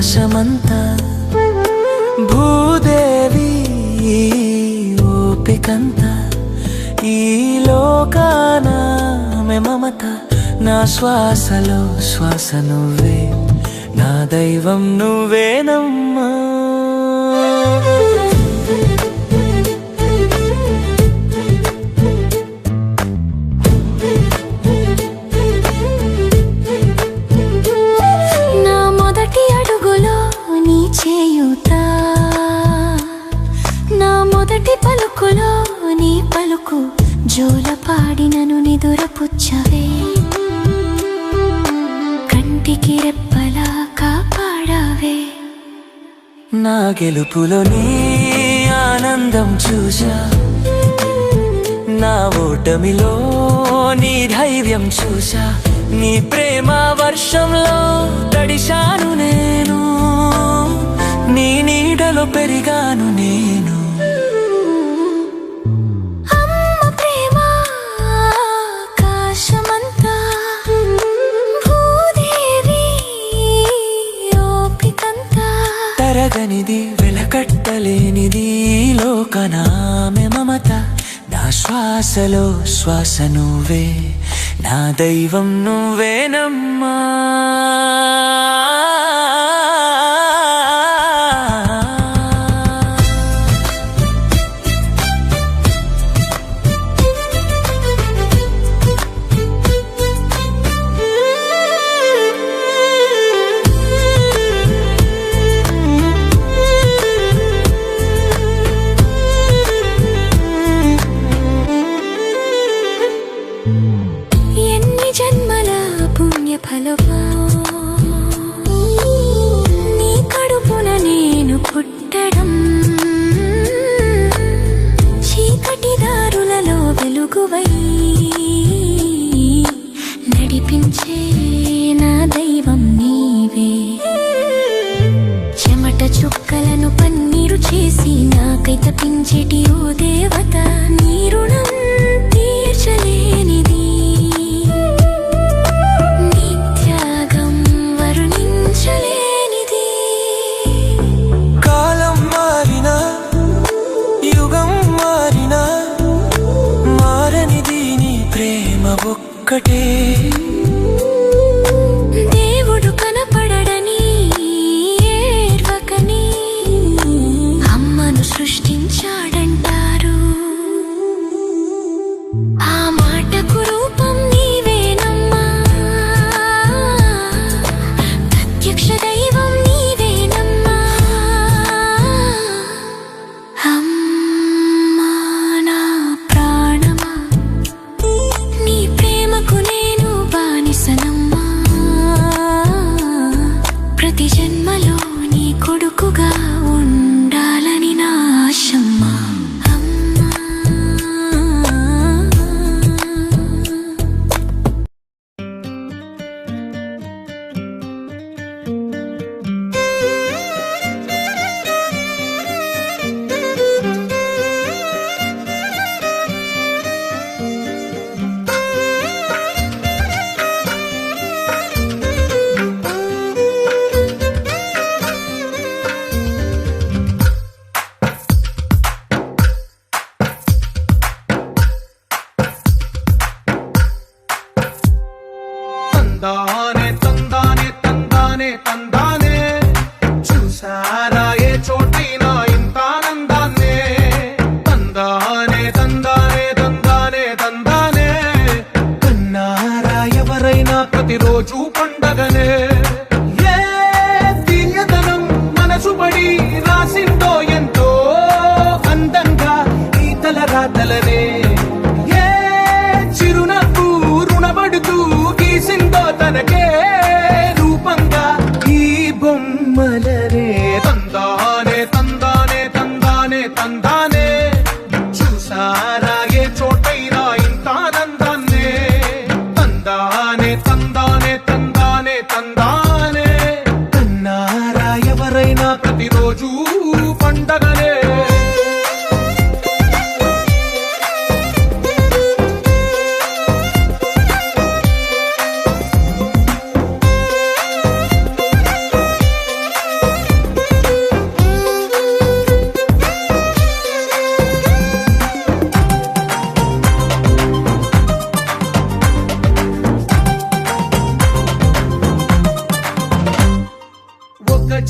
ఆకాశమంతా భూదేవి ఓపికంతా ఈ లోకాన మమత నా శ్వాసలో శ్వాస నువ్వే నా దైవం నువ్వేనమ్మా నా మొదటి అడుగులో నీ చేయూత నా మొదటి పలుకులో నీ పలుకు జోలపాడి నన్ను నిదురపుచ్చవే కంటికి రెప్పలా కాపాడావే నా గెలుపులో నీ ఆనందం చూసా నా ఓటమిలో నీ ధైర్యం చూసా నీ ప్రేమ వర్షంలో తడిశాను నేను నీ నీడలో పెరిగాను నేను తరగనిది వెలకట్టలేనిది లోకనామె మమత నా శ్వాసలో శ్వాస నువ్వే నా దైవం నువ్వేనమ్మా ఎన్ని జన్మల పుణ్యఫలమా నీ కడుపున నేను పుట్టడం చీకటి దారులలో వెలుగువై నడిపించే నా దైవం నీవే చెమట చుక్కలను పన్నీరు చేసి నాకై తప్పించేటి ఓ దేవత నీ రుణం తీర్చలేనిది నీ త్యాగం వర్ణించలేనిది కాలం మారినా యుగం మారినా మారనిది నీ ప్రేమ ఒక్కటే దేవుడు కనపడని ఏర్వకని అమ్మను సృష్టించాడంటారు ఆ మాటకు రూపం నీవేనమ్మా ప్రత్యక్ష దైవం నీవేనమ్మా అమ్మా నా ప్రాణమా నీ ప్రేమకు నేను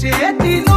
చేతిలో